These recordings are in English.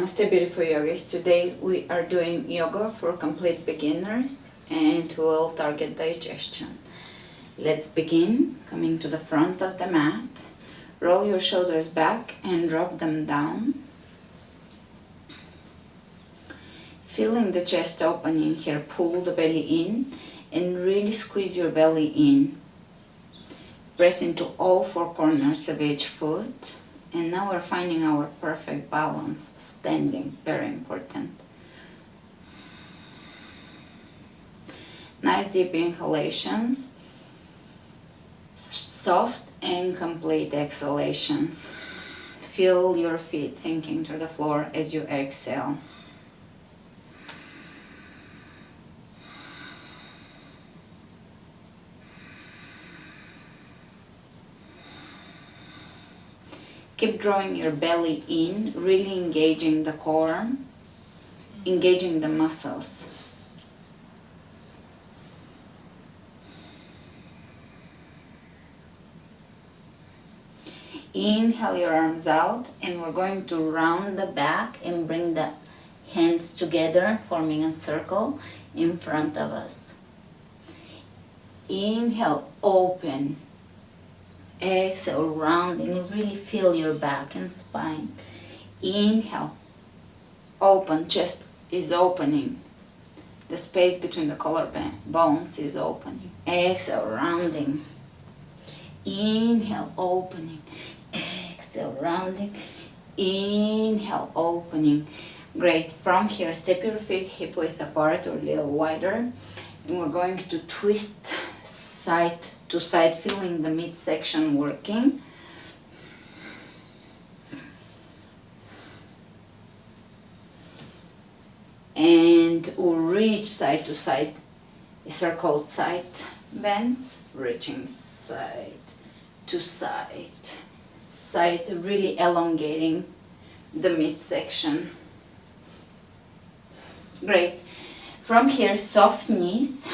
Namaste beautiful yogis. Today we are doing yoga for complete beginners and we'll target digestion. Let's begin. Coming to the front of the mat. Roll your shoulders back and drop them down. Feeling the chest opening here, pull the belly in and really squeeze your belly in. Press into all four corners of each foot. And now we're finding our perfect balance, standing, very important. Nice deep inhalations, soft and complete exhalations. Feel your feet sinking to the floor as you exhale. Keep drawing your belly in, really engaging the core, engaging the muscles. Inhale your arms out and we're going to round the back and bring the hands together, forming a circle in front of us. Inhale, open. Exhale, rounding, really feel your back and spine. Inhale, open, chest is opening. The space between the collarbones is opening. Exhale, rounding. Inhale, opening. Exhale, rounding. Inhale, opening. Great. From here, step your feet hip width apart or a little wider. And we're going to twist side to side, feeling the midsection working. And we'll reach side to side. These are called side bends. Reaching side to side. Side, really elongating the midsection. Great. From here, soft knees.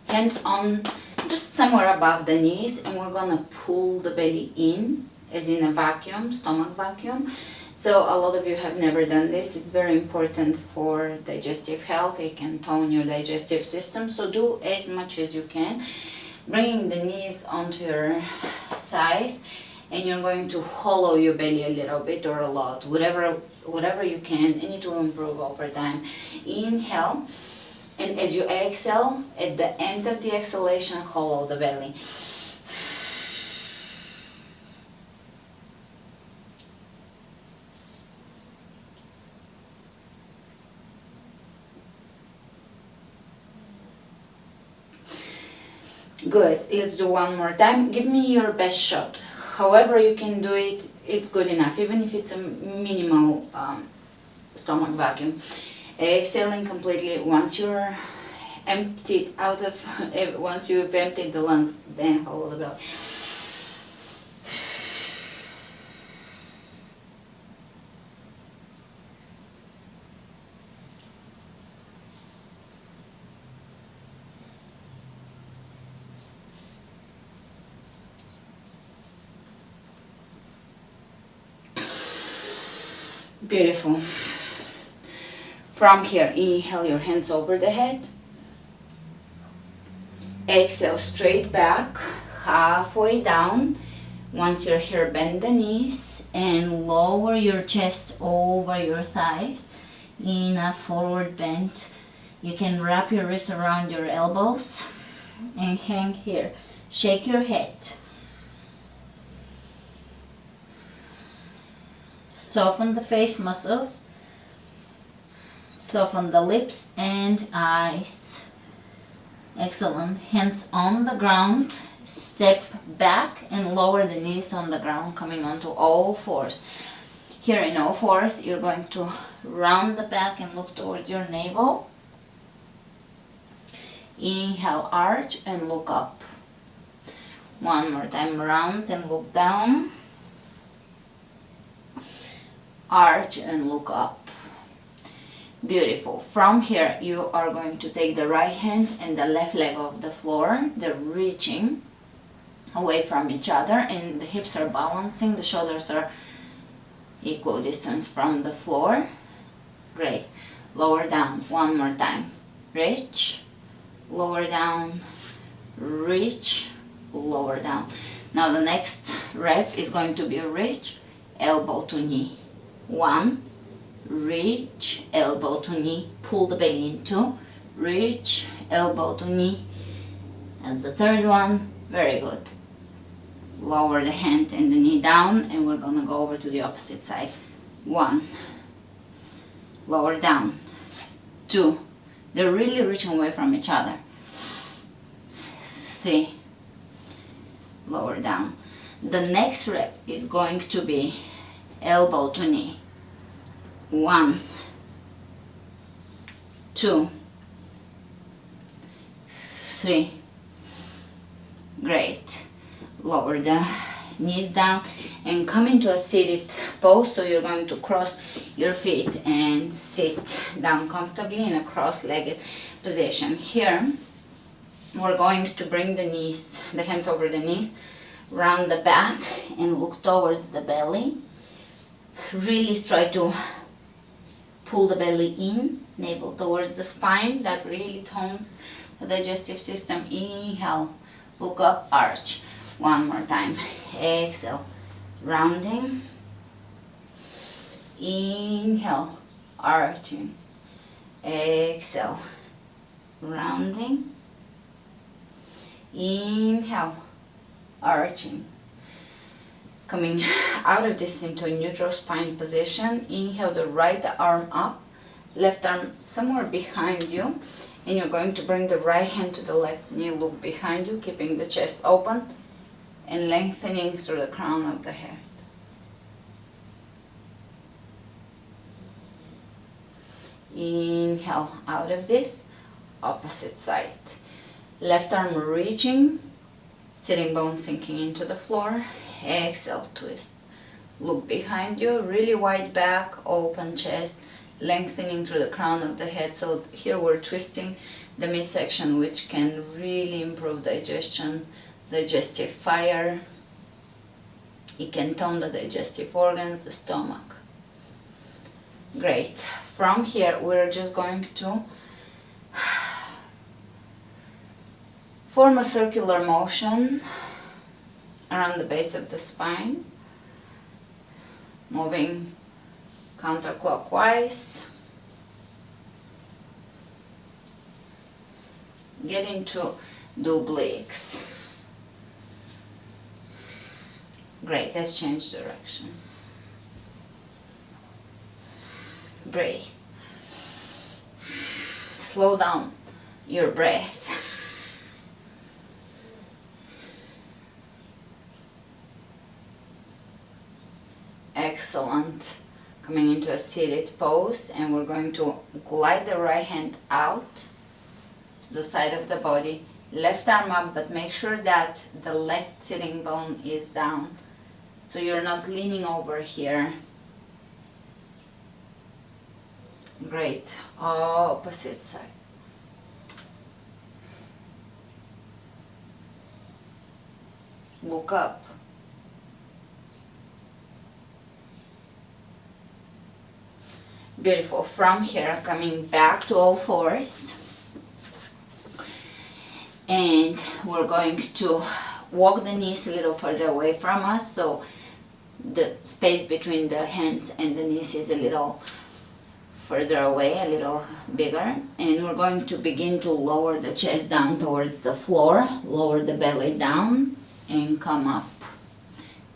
Hands on just somewhere above the knees, and we're gonna pull the belly in as in a vacuum, stomach vacuum. So a lot of you have never done this. It's very important for digestive health. It can tone your digestive system, so do as much as you can. Bringing the knees onto your thighs, and you're going to hollow your belly a little bit or a lot, whatever you can, and it will improve over time. Inhale. And as you exhale, at the end of the exhalation, hollow the belly. Good. Let's do one more time. Give me your best shot. However you can do it, it's good enough, even if it's a minimal stomach vacuum. Exhaling completely. Once you're emptied out of, once you've emptied the lungs, then hollow the belly. Beautiful. From here, inhale your hands over the head. Exhale straight back, halfway down. Once you're here, bend the knees and lower your chest over your thighs in a forward bend. You can wrap your wrists around your elbows and hang here. Shake your head. Soften the face muscles. Soften the lips and eyes. Excellent. Hands on the ground. Step back and lower the knees on the ground, coming onto all fours. Here in all fours, you're going to round the back and look towards your navel. Inhale, arch and look up. One more time, round and look down. Arch and look up. Beautiful. From here, you are going to take the right hand and the left leg off the floor. They're reaching away from each other and the hips are balancing, the shoulders are equal distance from the floor. Great. Lower down one more time. Reach, lower down, reach, lower down. Now the next rep is going to be a reach, elbow to knee. 1, reach, elbow to knee, pull the belly in. 2, reach, elbow to knee. That's the third one. Very good. Lower the hand and the knee down, and we're gonna go over to the opposite side. 1, lower down. 2, they're really reaching away from each other. 3, lower down. The next rep is going to be elbow to knee. 1, 2, 3. Great. Lower the knees down and come into a seated pose. So you're going to cross your feet and sit down comfortably in a cross-legged position. Here we're going to bring the knees, the hands over the knees, round the back and look towards the belly. Really try to pull the belly in, navel towards the spine. That really tones the digestive system. Inhale, look up, arch. One more time. Exhale, rounding. Inhale, arching. Exhale, rounding. Inhale, arching. Coming out of this into a neutral spine position. Inhale the right arm up, left arm somewhere behind you, and you're going to bring the right hand to the left knee, look behind you, keeping the chest open and lengthening through the crown of the head. Inhale out of this, opposite side. Left arm reaching, sitting bone sinking into the floor. Exhale, twist. Look behind you, really wide back, open chest, lengthening through the crown of the head. So here we're twisting the midsection, which can really improve digestion, digestive fire. It can tone the digestive organs, the stomach. Great. From here, we're just going to form a circular motion around the base of the spine, moving counterclockwise. Get into obliques. Great, let's change direction. Breathe. Slow down your breath. Excellent. Coming into a seated pose, and we're going to glide the right hand out to the side of the body, left arm up, but make sure that the left sitting bone is down, so you're not leaning over here. Great. Opposite side. Look up. Beautiful. From here, coming back to all fours, and we're going to walk the knees a little further away from us, so the space between the hands and the knees is a little further away, a little bigger, and we're going to begin to lower the chest down towards the floor, lower the belly down, and come up.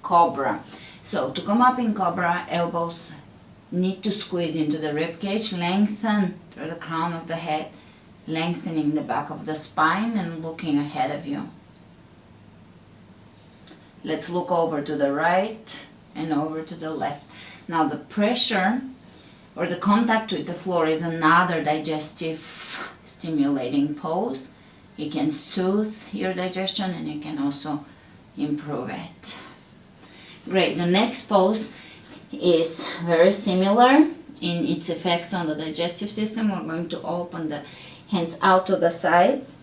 Cobra. So to come up in Cobra, elbows need to squeeze into the rib cage, lengthen through the crown of the head, lengthening the back of the spine and looking ahead of you. Let's look over to the right and over to the left. Now the pressure or the contact with the floor is another digestive stimulating pose. You can soothe your digestion and you can also improve it. Great. The next pose is very similar in its effects on the digestive system. We're going to open the hands out to the sides.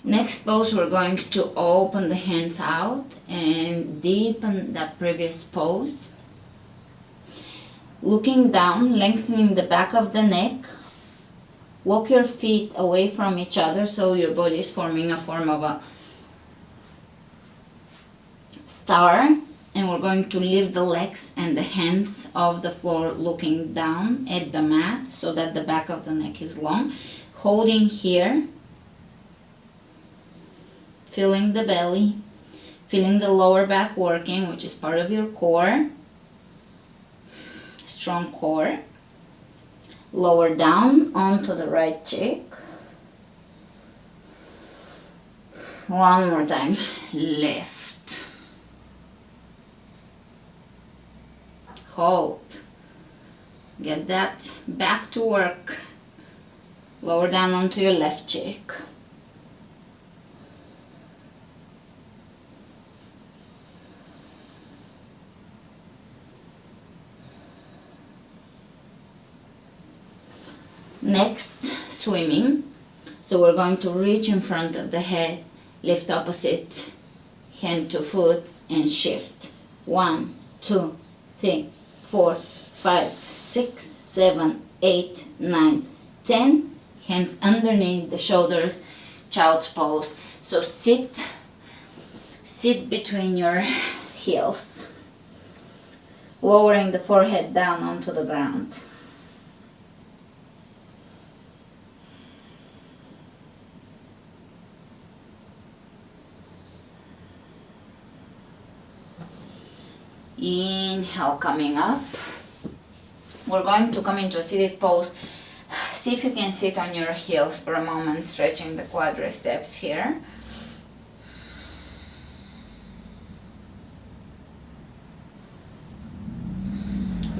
Next pose, we're going to open the hands out and deepen that previous pose. Looking down, lengthening the back of the neck. Walk your feet away from each other so your body is forming a form of a star. And we're going to lift the legs and the hands off the floor, looking down at the mat so that the back of the neck is long. Holding here, feeling the belly, feeling the lower back working, which is part of your core. Strong core. Lower down onto the right cheek. One more time. Lift. Hold. Get that back to work. Lower down onto your left cheek. Next, swimming. So we're going to reach in front of the head, lift opposite hand to foot, and shift. 1, 2, 3, 4, 5, 6, 7, 8, 9, 10. Hands underneath the shoulders, child's pose. So sit between your heels, lowering the forehead down onto the ground. Inhale, coming up. We're going to come into a seated pose. See if you can sit on your heels for a moment, stretching the quadriceps here.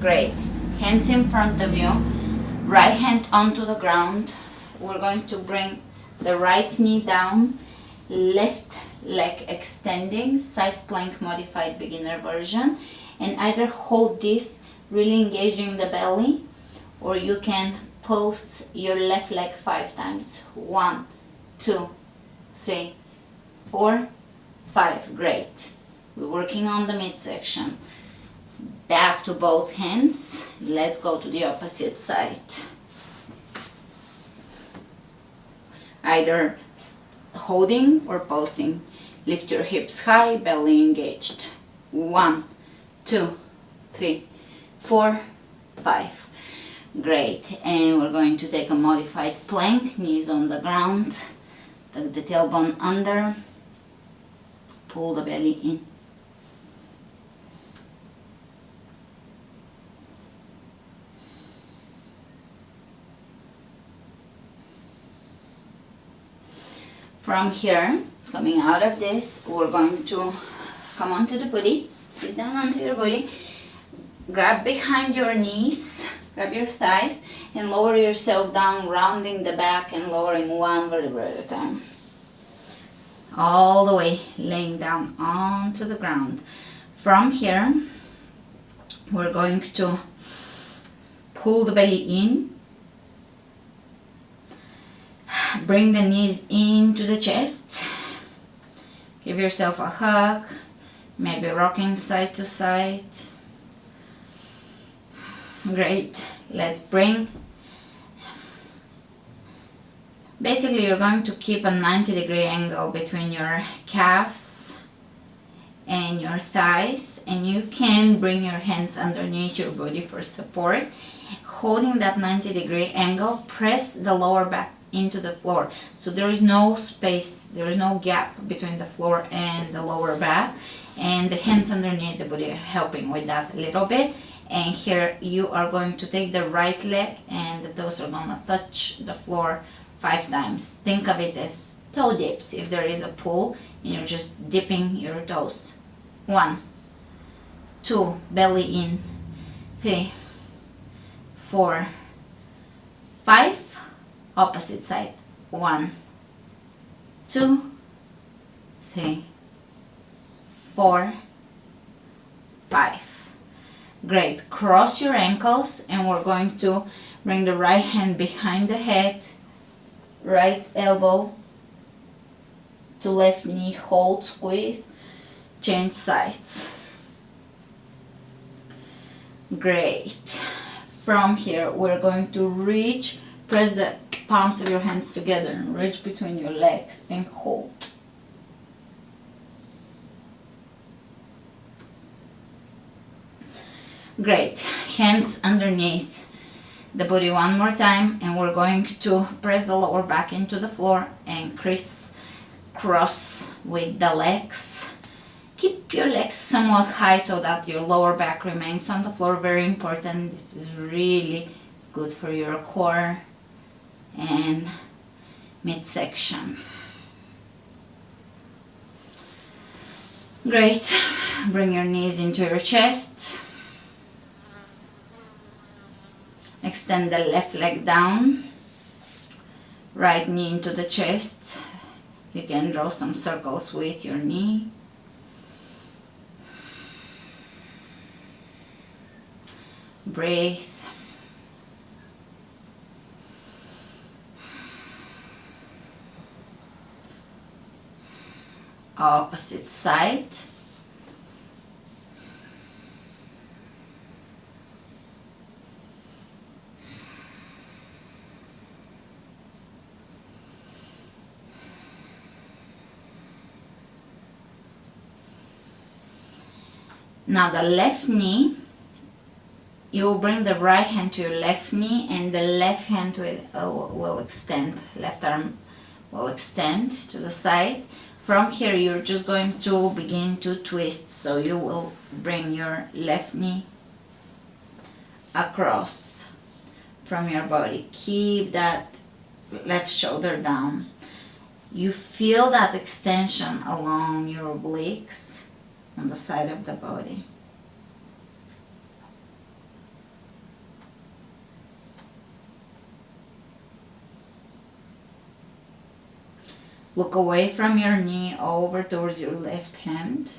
Great. Hands in front of you. Right hand onto the ground. We're going to bring the right knee down. Left leg extending, side plank modified beginner version, and either hold this, really engaging the belly, or you can pulse your left leg 5 times. 1, 2, 3, 4, 5. Great. We're working on the midsection. Back to both hands. Let's go to the opposite side. Either holding or pulsing. Lift your hips high, belly engaged. 1, 2, 3, 4, 5. Great. And we're going to take a modified plank, knees on the ground. Tuck the tailbone under. Pull the belly in. From here, coming out of this, we're going to come onto the booty, sit down onto your booty, grab behind your knees, grab your thighs, and lower yourself down, rounding the back and lowering one vertebra at a time. All the way, laying down onto the ground. From here, we're going to pull the belly in. Bring the knees into the chest. Give yourself a hug. Maybe rocking side to side. Great. Let's bring. Basically, you're going to keep a 90-degree angle between your calves and your thighs. And you can bring your hands underneath your body for support. Holding that 90-degree angle, press the lower back into the floor, so there is no space, there is no gap between the floor and the lower back, and the hands underneath the body are helping with that a little bit. And here you are going to take the right leg and the toes are gonna touch the floor 5 times. Think of it as toe dips. If there is a pool and you're just dipping your toes. 1, 2, belly in. 3, 4, 5. Opposite side. 1, 2, 3, 4, 5. Great. Cross your ankles and we're going to bring the right hand behind the head, right elbow to left knee, hold, squeeze, change sides. Great. From here, we're going to reach, press the palms of your hands together and reach between your legs and hold. Great. Hands underneath the body one more time, and we're going to press the lower back into the floor and crisscross with the legs. Keep your legs somewhat high so that your lower back remains on the floor. Very important. This is really good for your core and midsection. Great. Bring your knees into your chest. Extend the left leg down. Right knee into the chest. You can draw some circles with your knee. Breathe. Opposite side. Now the left knee, you will bring the right hand to your left knee and the left hand will extend, left arm will extend to the side. From here you're just going to begin to twist, so you will bring your left knee across from your body. Keep that left shoulder down. You feel that extension along your obliques on the side of the body. Look away from your knee over towards your left hand.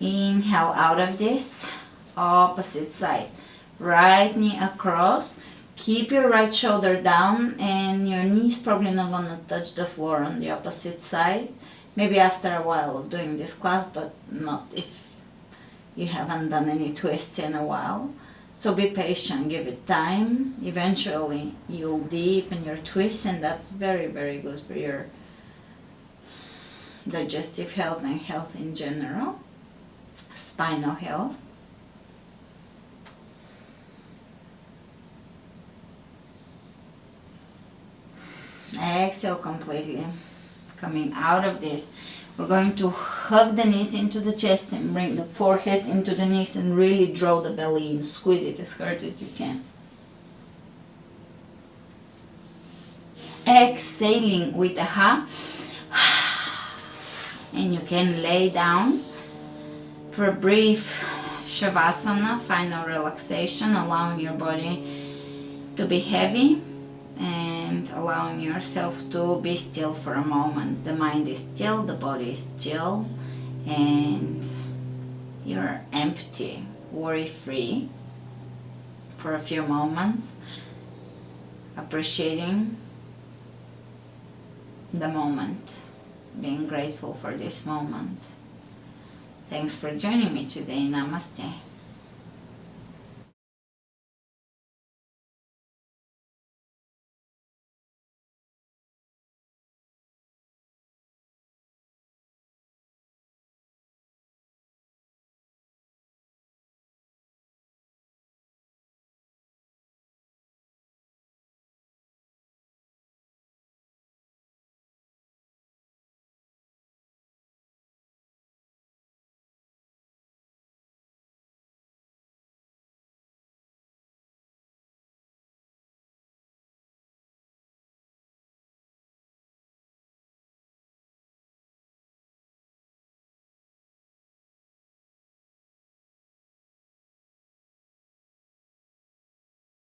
Inhale out of this, opposite side. Right knee across. Keep your right shoulder down and your knee's probably not gonna touch the floor on the opposite side. Maybe after a while of doing this class, but not if you haven't done any twists in a while. So be patient, give it time. Eventually you'll deepen your twist, and that's very, very good for your digestive health and health in general. Spinal health. Exhale completely. Coming out of this, we're going to hug the knees into the chest and bring the forehead into the knees and really draw the belly in. Squeeze it as hard as you can. Exhaling with a ha. And you can lay down for a brief shavasana, final relaxation, allowing your body to be heavy and allowing yourself to be still for a moment. The mind is still, the body is still, and you're empty, worry-free for a few moments, appreciating the moment, being grateful for this moment. Thanks for joining me today. Namaste.